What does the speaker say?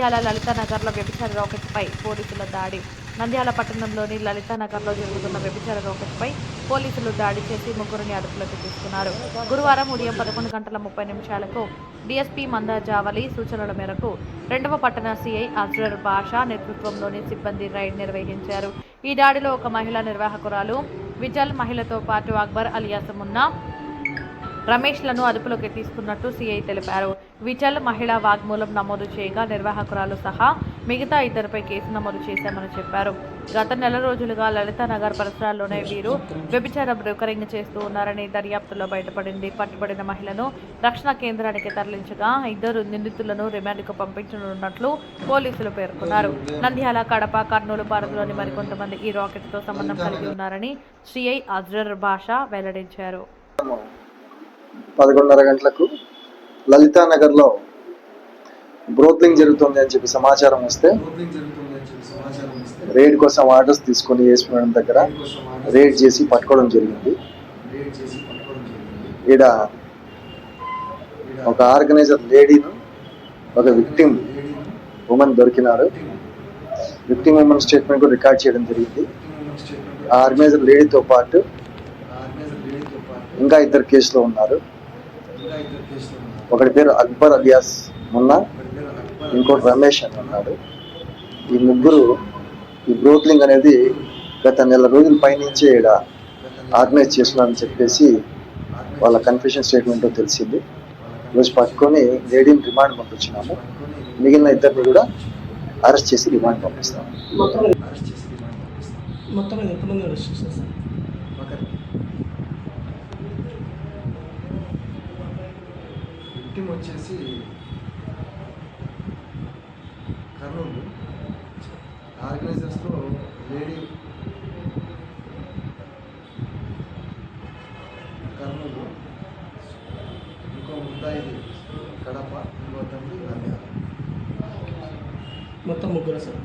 నంద్యాల లలితానగర్లో వ్యభిచార రాకెట్పై పోలీసుల దాడి. నంద్యాల పట్టణంలోని లలితానగర్లో జరుగుతున్న వ్యభిచార రాకెట్పై పోలీసులు దాడి చేసి ముగ్గురిని అదుపులోకి తీసుకున్నారు. గురువారం ఉదయం 11:30 డీఎస్పీ మందాజావలి సూచనల మేరకు 2వ పట్టణ సీఐ అజ్రర్ బాషా నేతృత్వంలోని సిబ్బంది రైడ్ నిర్వహించారు. ఈ దాడిలో ఒక మహిళా నిర్వాహకురాలు విజల్, మహిళతో పాటు అక్బర్ అలియాస్ మున్నా, రమేష్లను అదుపులోకి తీసుకున్నట్టు సీఐ తెలిపారు. విజల్ మహిళా వాగ్మూలం నమోదు చేయగా నిర్వాహకురాలు సహా మిగతా ఇద్దరిపై కేసు నమోదు చేశామని చెప్పారు. గత నెల రోజులుగా లలితానగర్ పరిసరాల్లోనే వీరు వ్యభిచార బ్రోకరింగ్ చేస్తూ ఉన్నారని దర్యాప్తులో బయటపడింది. పట్టుబడిన మహిళను రక్షణ కేంద్రానికి తరలించగా 2 నిందితులను రిమాండ్కు పంపించనున్నట్లు పోలీసులు పేర్కొన్నారు. నంద్యాల, కడప, కర్నూలు పరిధిలోని మరికొంతమంది ఈ రాకెట్తో సంబంధం కలిగి ఉన్నారని సీఐ అజ్రర్ బాషా వెల్లడించారు. 11:30 గంటలకు లలితానగర్లో బ్రోత్లింగ్ జరుగుతుంది అని చెప్పి సమాచారం వస్తే రేడ్ కోసం ఆర్డర్స్ తీసుకొని ఏఎస్పీ దగ్గర రేడ్ చేసి పట్టుకోవడం జరిగింది. ఈడ ఒక ఆర్గనైజర్ లేడీను, ఒక విక్టిమ్ ఉమెన్ దొరికినారు. విక్టిమ్ ఉమెన్ స్టేట్మెంట్ కూడా రికార్డ్ చేయడం జరిగింది. ఆ ఆర్గనైజర్ లేడీతో పాటు ఇంకా 2 కేసులో ఉన్నారు. ఒకటి పేరు అక్బర్ అలియాస్ మున్నా, ఇంకోటి రమేష్ అని ఉన్నాడు. ఈ ముగ్గురు ఈ బ్రోత్లింగ్ అనేది గత నెల రోజుల పైనుంచే ఇక్కడ ఆర్గనైజ్ చేస్తున్నారని చెప్పేసి వాళ్ళ కన్ఫెషన్ స్టేట్మెంట్ తెలిసింది. ఈరోజు పట్టుకొని లేడీని రిమాండ్ పంపించినాము. మిగిలిన 2 కూడా అరెస్ట్ చేసి రిమాండ్ పంపిస్తాము. విక్టిమ్ వచ్చేసి కర్నూలు, ఆర్గనైజర్స్లో లేడీ కర్నూలు, ఇంకో ముద్దాయిది కడప, ఇంకో తండ్రి నంద్యాల. మొత్తం 3 సార్.